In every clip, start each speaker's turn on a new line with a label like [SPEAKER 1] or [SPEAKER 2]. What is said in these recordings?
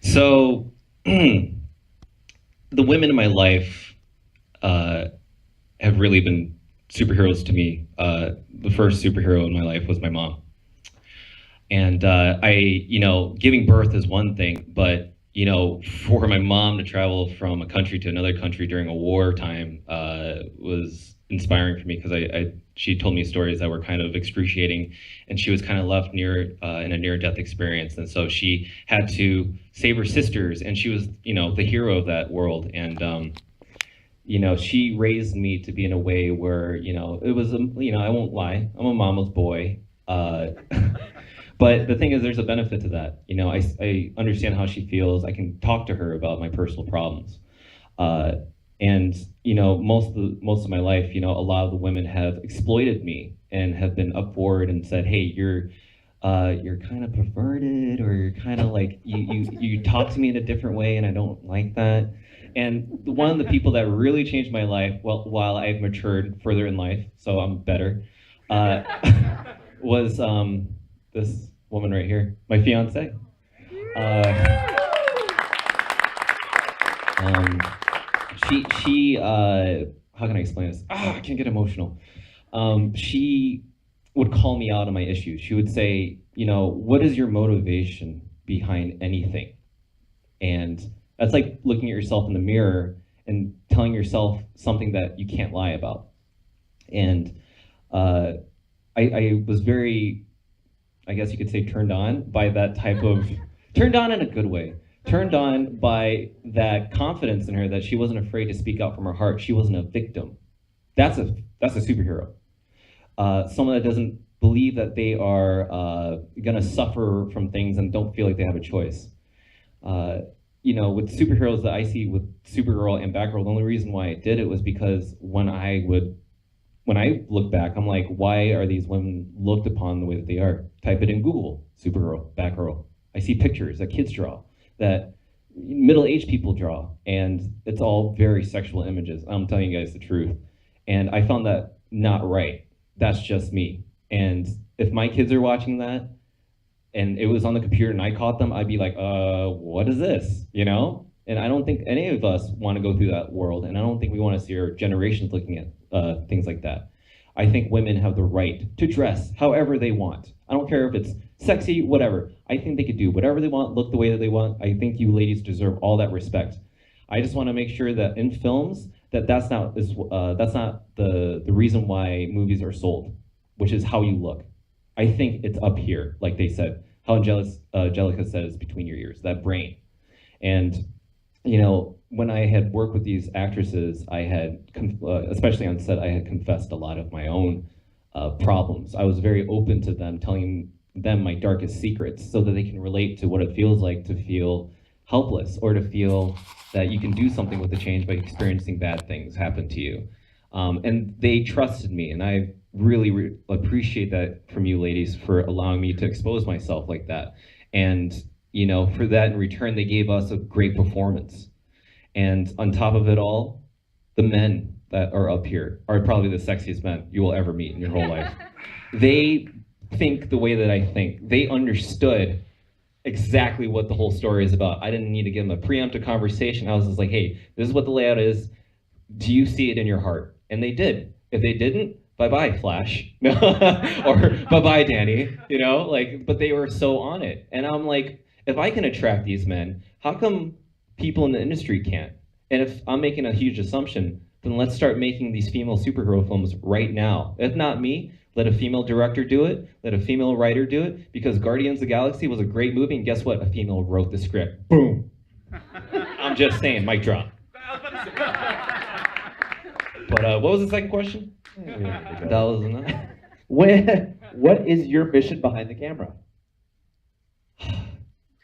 [SPEAKER 1] So, the women in my life uh, have really been superheroes to me. The first superhero in my life was my mom. And giving birth is one thing, but for my mom to travel from a country to another country during a war time was inspiring for me because she told me stories that were kind of excruciating, and she was kind of left near in a near-death experience, and so she had to save her sisters, and she was the hero of that world, and she raised me to be in a way where it was I won't lie, I'm a mama's boy. But the thing is, there's a benefit to that. I understand how she feels. I can talk to her about my personal problems. Uh, and most of my life, a lot of the women have exploited me and have been up forward and said, "Hey, you're kind of perverted, or you're kind of like you talk to me in a different way, and I don't like that." And one of the people that really changed my life, well, while I've matured further in life, so I'm better, uh, was this woman right here, my fiance. Uh, um, how can I explain this? I can't get emotional. She would call me out on my issues. She would say, what is your motivation behind anything? And that's like looking at yourself in the mirror and telling yourself something that you can't lie about. And uh, I was very, I guess you could say, turned on by that type of, turned on in a good way, turned on by that confidence in her that she wasn't afraid to speak out from her heart. She wasn't a victim. That's a superhero. Someone that doesn't believe that they are gonna suffer from things and don't feel like they have a choice. Uh, with superheroes that I see with Supergirl and Batgirl, the only reason why I did it was because when I look back, I'm like, why are these women looked upon the way that they are? Type it in Google, Supergirl, Batgirl. I see pictures that kids draw, that middle-aged people draw, and it's all very sexual images. I'm telling you guys the truth. And I found that not right. That's just me. And if my kids are watching that, and it was on the computer and I caught them, I'd be like, what is this? And I don't think any of us want to go through that world, and I don't think we want to see our generations looking at things like that. I think women have the right to dress however they want. I don't care if it's sexy, whatever. I think they could do whatever they want, look the way that they want. I think you ladies deserve all that respect. I just want to make sure that in films that's not the reason why movies are sold, which is how you look. I think it's up here, like they said, how Angelica said, it's between your ears, that brain. And when I had worked with these actresses, I had, especially on set, I had confessed a lot of my own problems. I was very open to them, telling them my darkest secrets so that they can relate to what it feels like to feel helpless or to feel that you can do something with the change by experiencing bad things happen to you. And they trusted me, and I really appreciate that from you ladies for allowing me to expose myself like that. And for that in return, they gave us a great performance. And on top of it all, the men that are up here are probably the sexiest men you will ever meet in your whole life. They think the way that I think. They understood exactly what the whole story is about. I didn't need to give them a preemptive conversation. I was just like, hey, this is what the layout is. Do you see it in your heart? And they did. If they didn't, bye-bye, Flash. Or bye-bye, Danny. But they were so on it. And I'm like, if I can attract these men, how come people in the industry can't? And if I'm making a huge assumption, then let's start making these female superhero films right now. If not me, let a female director do it, let a female writer do it, because Guardians of the Galaxy was a great movie, and guess what? A female wrote the script. Boom. I'm just saying, mic drop. But what was the second question? That was enough.
[SPEAKER 2] What is your mission behind the camera?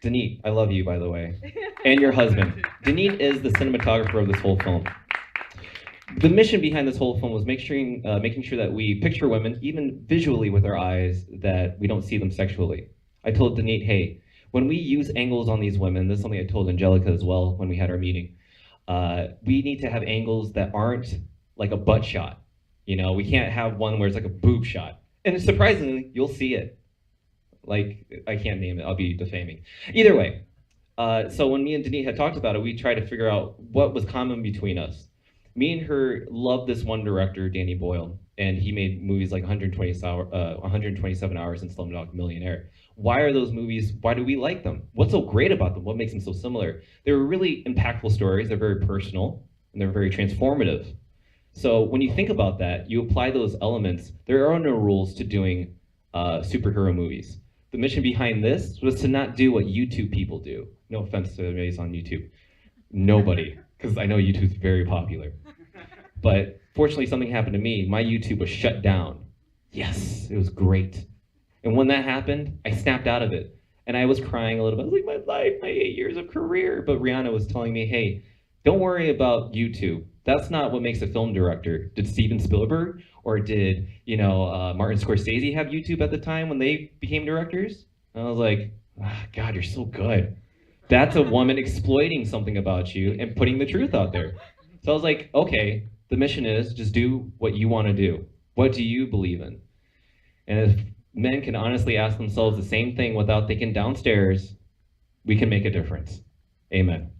[SPEAKER 1] Denise, I love you, by the way, and your husband. Denise is the cinematographer of this whole film. The mission behind this whole film was making sure that we picture women, even visually with our eyes, that we don't see them sexually. I told Denise, hey, when we use angles on these women, this is something I told Angelica as well when we had our meeting, we need to have angles that aren't like a butt shot. We can't have one where it's like a boob shot. And surprisingly, you'll see it. Like, I can't name it. I'll be defaming. Either way, so when me and Denise had talked about it, we tried to figure out what was common between us. Me and her loved this one director, Danny Boyle, and he made movies like 127 Hours and Slumdog Millionaire. Why are those movies, why do we like them? What's so great about them? What makes them so similar? They were really impactful stories. They're very personal, and they're very transformative. So when you think about that, you apply those elements. There are no rules to doing superhero movies. The mission behind this was to not do what YouTube people do. No offense to anybody on YouTube. Nobody, because I know YouTube's very popular. But fortunately, something happened to me. My YouTube was shut down. Yes, it was great. And when that happened, I snapped out of it. And I was crying a little bit. I was like, my life, my 8 years of career. But Rihanna was telling me, hey, don't worry about YouTube. That's not what makes a film director. Did Steven Spielberg or did Martin Scorsese have YouTube at the time when they became directors? And I was like, God, you're so good. That's a woman exploiting something about you and putting the truth out there. So I was like, okay, the mission is just do what you want to do. What do you believe in? And if men can honestly ask themselves the same thing without thinking downstairs, we can make a difference. Amen.